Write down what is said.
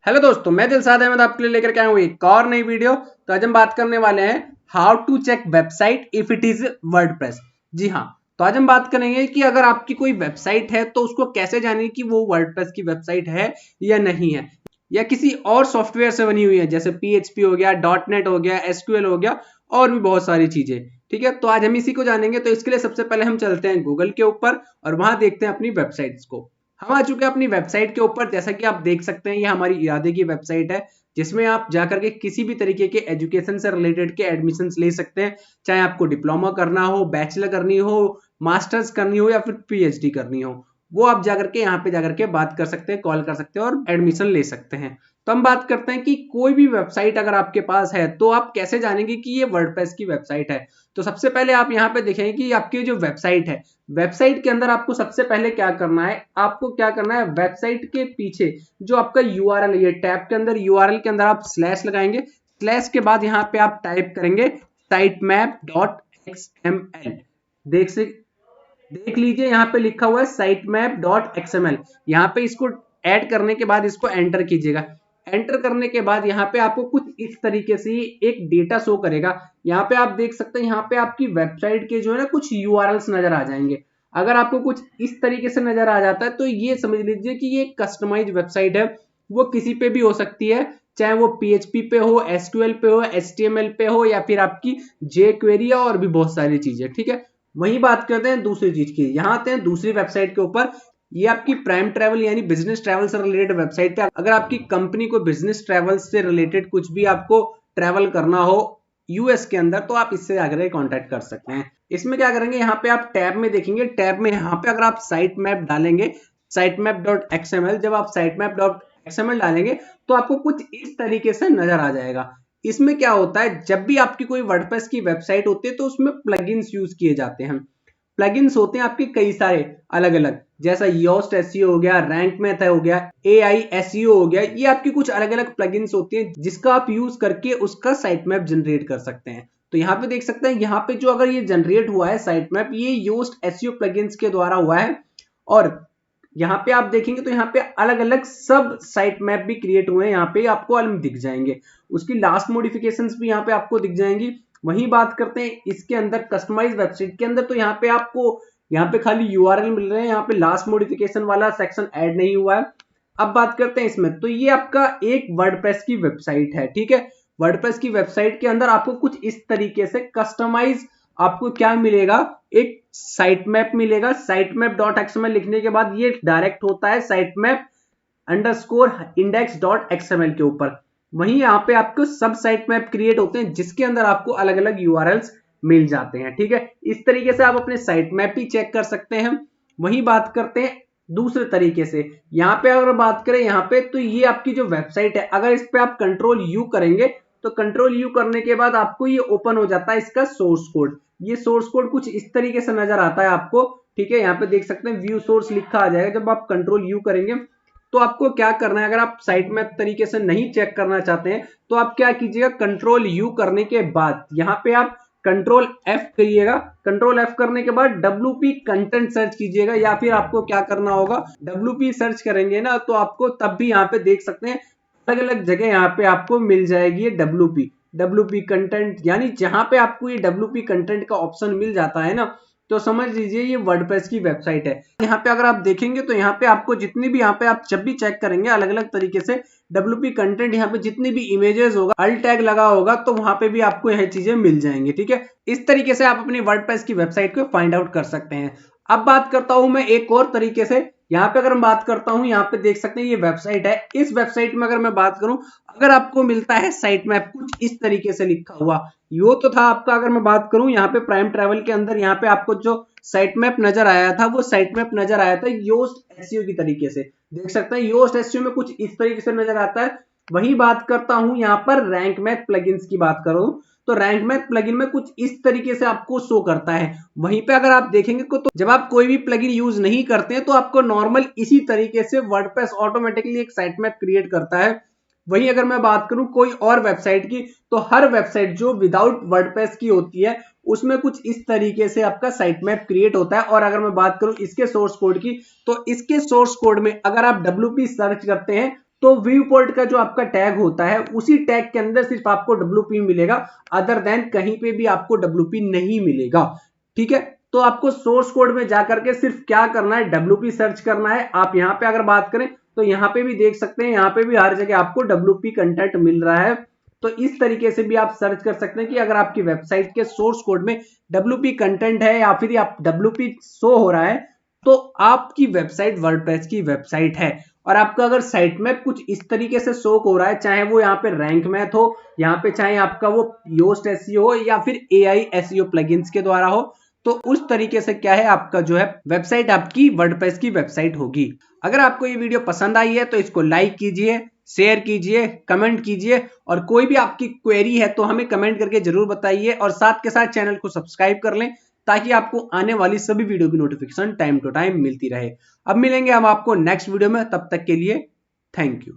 Hello दोस्तों, मैं दिलशाद अहमद आपके लिए लेकर के आया हूँ एक और नई वीडियो। तो आज हम बात करने वाले हैं how to check website if it is WordPress. जी हाँ, तो आज हम बात करेंगे कि अगर आपकी कोई वेबसाइट है तो उसको कैसे जाने कि वो वर्डप्रेस की वेबसाइट है या नहीं है, या किसी और सॉफ्टवेयर से बनी हुई है जैसे PHP हो गया, .NET हो गया, SQL हो गया और भी बहुत सारी चीजें। ठीक है, तो आज हम इसी को जानेंगे। तो इसके लिए सबसे पहले हम चलते हैं गूगल के ऊपर और वहां देखते हैं अपनी वेबसाइट्स को। हम आ चुके हैं अपनी वेबसाइट के ऊपर। जैसा कि आप देख सकते हैं, ये हमारी इरादे की वेबसाइट है जिसमें आप जाकर के किसी भी तरीके के एजुकेशन से रिलेटेड के एडमिशन ले सकते हैं। चाहे आपको डिप्लोमा करना हो, बैचलर करनी हो, मास्टर्स करनी हो या फिर PhD करनी हो, वो आप जाकर के यहाँ पे जाकर के बात कर सकते हैं, कॉल कर सकते हैं और एडमिशन ले सकते हैं। तो हम बात करते हैं कि कोई भी वेबसाइट अगर आपके पास है तो आप कैसे जानेंगे कि ये वर्डप्रेस की वेबसाइट है। तो सबसे पहले आप यहाँ पे देखेंगे कि आपकी जो वेबसाइट है, वेबसाइट के अंदर आपको सबसे पहले क्या करना है, आपको क्या करना है, वेबसाइट के पीछे जो आपका URL है, ये टैब के अंदर URL के अंदर आप स्लैश लगाएंगे। स्लैश के बाद यहाँ पे आप टाइप करेंगे sitemap.xml। देख लीजिए, यहाँ पे लिखा हुआ है sitemap.xml। यहाँ पे इसको ऐड करने के बाद इसको एंटर कीजिएगा। एंटर करने के बाद यहाँ पे आपको कुछ इस तरीके से एक डेटा शो करेगा। यहाँ पे आप देख सकते हैं, यहाँ पे आपकी वेबसाइट के जो है ना कुछ URLs नजर आ जाएंगे। अगर आपको कुछ इस तरीके से नजर आ जाता है तो ये समझ लीजिए कि ये कस्टमाइज वेबसाइट है, वो किसी पे भी हो सकती है, चाहे वो PHP पे हो, SQL पे हो, HTML पे हो या फिर आपकी jQuery और भी बहुत सारी चीजें। ठीक है, वही बात करते हैं दूसरी चीज की। यहाँ आते हैं दूसरी वेबसाइट के ऊपर। ये आपकी प्राइम ट्रैवल यानी बिजनेस ट्रैवल से रिलेटेड वेबसाइट है। अगर आपकी कंपनी को बिजनेस ट्रैवल से रिलेटेड कुछ भी आपको ट्रैवल करना हो US के अंदर, तो आप इससे आकर कांटेक्ट कर सकते हैं। इसमें क्या करेंगे, यहाँ पे आप टैब में देखेंगे, टैब में यहाँ पे अगर आप साइट मैप डालेंगे, sitemap.xml, जब आप sitemap.xml डालेंगे तो आपको कुछ इस तरीके से नजर आ जाएगा। इसमें क्या होता है, जब भी आपकी कोई वर्डप्रेस की वेबसाइट होती है तो उसमें प्लगइन्स यूज किए जाते हैं। प्लगइन्स होते हैं आपके कई सारे अलग अलग, जैसा योस्ट SEO हो गया, रैंक मैथ हो गया, AI SEO हो गया। ये आपकी कुछ अलग अलग प्लगइन्स होती हैं जिसका आप यूज करके उसका साइट मैप जनरेट कर सकते हैं। तो यहाँ पे देख सकते हैं, यहाँ पे जो अगर ये जनरेट हुआ है साइट मैप, ये योस्ट SEO प्लगइन्स के द्वारा हुआ है। और यहाँ पे आप देखेंगे तो यहाँ पे अलग अलग सब साइट मैप भी क्रिएट हुए हैं, यहाँ पे आपको अलग दिख जाएंगे। उसकी लास्ट मॉडिफिकेशंस भी यहाँ पे आपको दिख जाएंगी। वही बात करते हैं इसके अंदर कस्टमाइज वेबसाइट के अंदर, तो यहाँ पे आपको यहाँ पे खाली URL मिल रहे हैं, यहाँ पे लास्ट मॉडिफिकेशन वाला सेक्शन ऐड नहीं हुआ है। अब बात करते हैं इसमें, तो ये आपका एक वर्डप्रेस की वेबसाइट है। ठीक है, वर्डप्रेस की वेबसाइट के अंदर आपको कुछ इस तरीके से कस्टमाइज आपको क्या मिलेगा, एक साइट मैप मिलेगा। sitemap.xml लिखने के बाद ये डायरेक्ट होता है sitemap_index.xml के ऊपर। वहीं यहाँ पे आपको सब साइट मैप क्रिएट होते हैं जिसके अंदर आपको अलग अलग URLs मिल जाते हैं। ठीक है, इस तरीके से आप अपने साइट मैप भी चेक कर सकते हैं। वही बात करते हैं दूसरे तरीके से। यहाँ पे अगर बात करें यहाँ पे, तो ये आपकी जो वेबसाइट है, अगर इस पे आप Ctrl+U करेंगे तो Ctrl+U करने के बाद आपको ये ओपन हो जाता है इसका सोर्स कोड। ये सोर्स कोड कुछ इस तरीके से नजर आता है आपको। ठीक है, यहाँ पे देख सकते हैं व्यू सोर्स लिखा आ जाएगा। जब आप Ctrl+U करेंगे तो आपको क्या करना है, अगर आप साइट मैप तरीके से नहीं चेक करना चाहते हैं तो आप क्या कीजिएगा, Ctrl+U करने के बाद यहाँ पे आप Ctrl+F करिएगा। Ctrl+F करने के बाद WP कंटेंट सर्च कीजिएगा, या फिर आपको क्या करना होगा, WP सर्च करेंगे ना तो आपको तब भी यहाँ पे देख सकते हैं अलग अलग जगह यहाँ पे आपको मिल जाएगी ये WP कंटेंट। यानी जहां पे आपको ये WP कंटेंट का ऑप्शन मिल जाता है ना, तो समझ लीजिए ये वर्डप्रेस की वेबसाइट है। यहाँ पे अगर आप देखेंगे तो यहाँ पे आपको जितनी भी, यहाँ पे आप जब भी चेक करेंगे अलग अलग तरीके से WP कंटेंट, यहाँ पे जितनी भी इमेजेस होगा, अल्ट टैग लगा होगा, तो वहां पे भी आपको यह चीजें मिल जाएंगी। ठीक है, इस तरीके से आप अपनी वर्डप्रेस की वेबसाइट को फाइंड आउट कर सकते हैं। अब बात करता हूं मैं एक और तरीके से। यहाँ पे अगर मैं बात करता हूं, यहाँ पे देख सकते हैं ये वेबसाइट है। इस वेबसाइट में अगर मैं बात करूं, अगर आपको मिलता है साइट मैप कुछ इस तरीके से लिखा हुआ, यो तो था आपका। अगर मैं बात करूं यहाँ पे प्राइम ट्रैवल के अंदर, यहाँ पे आपको जो साइट मैप नजर आया था वो साइट मैप नजर आया था योस्ट SEO की तरीके से। देख सकते हैं योस्ट SEO में कुछ इस तरीके से नजर आता है। वही बात करता हूं यहाँ पर रैंक मैथ प्लगइन्स की बात करूं, तो रैंक मैथ प्लगइन में कुछ इस तरीके से आपको शो करता है। वहीं पे अगर आप देखेंगे तो जब आप कोई भी प्लगइन यूज नहीं करते हैं तो आपको नॉर्मल इसी तरीके से वर्डप्रेस ऑटोमेटिकली एक साइट मैप क्रिएट करता है। वहीं अगर मैं बात करूं कोई और वेबसाइट की, तो हर वेबसाइट जो विदाउट वर्डप्रेस की होती है उसमें कुछ इस तरीके से आपका साइट मैप क्रिएट होता है। और अगर मैं बात करूं इसके सोर्स कोड की, तो इसके सोर्स कोड में अगर आप WP सर्च करते हैं तो व्यू पोर्ट का जो आपका टैग होता है उसी टैग के अंदर सिर्फ आपको WP मिलेगा, अदर देन कहीं पे भी आपको WP नहीं मिलेगा। ठीक है, तो आपको सोर्स कोड में जाकर के सिर्फ क्या करना है, WP सर्च करना है। आप यहाँ पे अगर बात करें तो यहाँ पे भी देख सकते हैं, यहाँ पे भी हर जगह आपको WP कंटेंट मिल रहा है। तो इस तरीके से भी आप सर्च कर सकते हैं कि अगर आपकी वेबसाइट के सोर्स कोड में WP कंटेंट है या फिर आप WP शो हो रहा है तो आपकी वेबसाइट वर्डप्रेस की वेबसाइट है। और आपका अगर साइट मैप कुछ इस तरीके से शो हो रहा है, चाहे वो यहाँ पे रैंक मैथ हो, यहाँ पे चाहे आपका वो योस्ट एसईओ हो या फिर AI SEO प्लगइन्स के द्वारा हो, तो उस तरीके से क्या है आपका जो है वेबसाइट आपकी वर्डप्रेस की वेबसाइट होगी। अगर आपको ये वीडियो पसंद आई है तो इसको लाइक कीजिए, शेयर कीजिए, कमेंट कीजिए, और कोई भी आपकी क्वेरी है तो हमें कमेंट करके जरूर बताइए, और साथ के साथ चैनल को सब्सक्राइब कर लें ताकि आपको आने वाली सभी वीडियो की नोटिफिकेशन टाइम टू टाइम मिलती रहे। अब मिलेंगे हम आपको नेक्स्ट वीडियो में, तब तक के लिए थैंक यू।